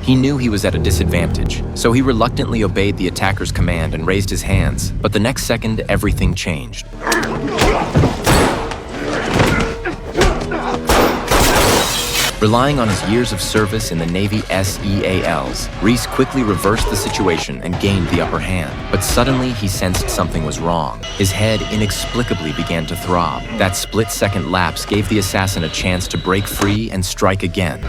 He knew he was at a disadvantage, so he reluctantly obeyed the attacker's command and raised his hands, but the next second, everything changed. Relying on his years of service in the Navy SEALs, Reese quickly reversed the situation and gained the upper hand. But suddenly, he sensed something was wrong. His head inexplicably began to throb. That split-second lapse gave the assassin a chance to break free and strike again.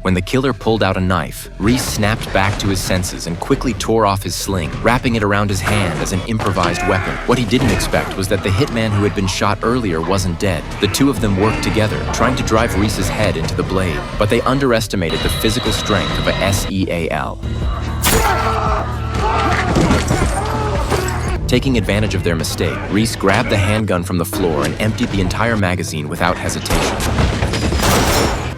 When the killer pulled out a knife, Reese snapped back to his senses and quickly tore off his sling, wrapping it around his hand as an improvised weapon. What he didn't expect was that the hitman who had been shot earlier wasn't dead. The two of them worked together, trying to drive Reese's head into the blade, but they underestimated the physical strength of a SEAL. Taking advantage of their mistake, Reese grabbed the handgun from the floor and emptied the entire magazine without hesitation.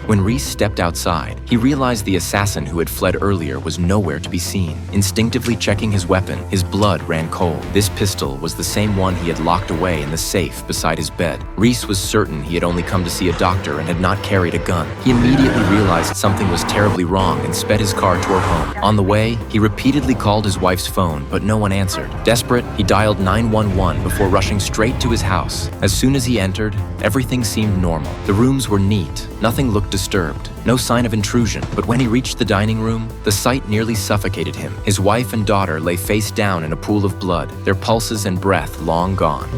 When Reese stepped outside, he realized the assassin who had fled earlier was nowhere to be seen. Instinctively checking his weapon, his blood ran cold. This pistol was the same one he had locked away in the safe beside his bed. Reese was certain he had only come to see a doctor and had not carried a gun. He immediately realized something was terribly wrong and sped his car toward home. On the way, he repeatedly called his wife's phone, but no one answered. Desperate, he dialed 911 before rushing straight to his house. As soon as he entered, everything seemed normal. The rooms were neat, nothing looked disturbed, no sign of intrusion. But when he reached the dining room, the sight nearly suffocated him. His wife and daughter lay face down in a pool of blood, their pulses and breath long gone.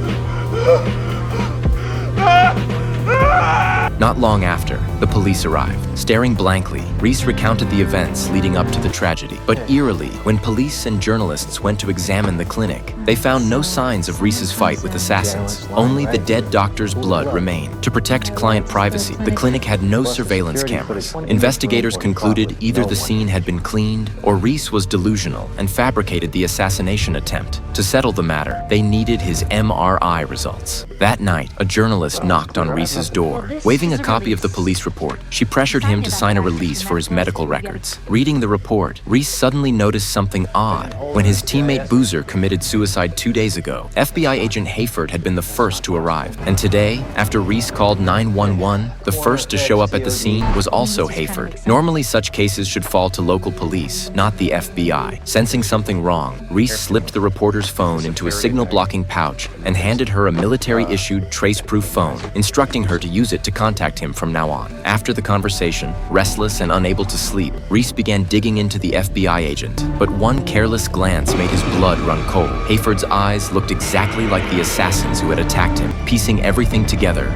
Not long after, the police arrived. Staring blankly, Reese recounted the events leading up to the tragedy. But eerily, when police and journalists went to examine the clinic, they found no signs of Reese's fight with assassins. Only the dead doctor's blood remained. To protect client privacy, the clinic had no surveillance cameras. Investigators concluded either the scene had been cleaned or Reese was delusional and fabricated the assassination attempt. To settle the matter, they needed his MRI results. That night, a journalist knocked on Reese's door. Waving a copy of the police report, she pressured him to sign a release for his medical records. Reading the report, Reese suddenly noticed something odd. When his teammate Boozer committed suicide 2 days ago, FBI agent Hayford had been the first to arrive. And today, after Reese called 911, the first to show up at the scene was also Hayford. Normally, such cases should fall to local police, not the FBI. Sensing something wrong, Reese slipped the reporter's phone into a signal-blocking pouch and handed her a military-issued trace-proof phone, instructing her to use it to contact him from now on. After the conversation, restless and unable to sleep, Reese began digging into the FBI agent. But one careless glance made his blood run cold. Hayford's eyes looked exactly like the assassins who had attacked him. Piecing everything together,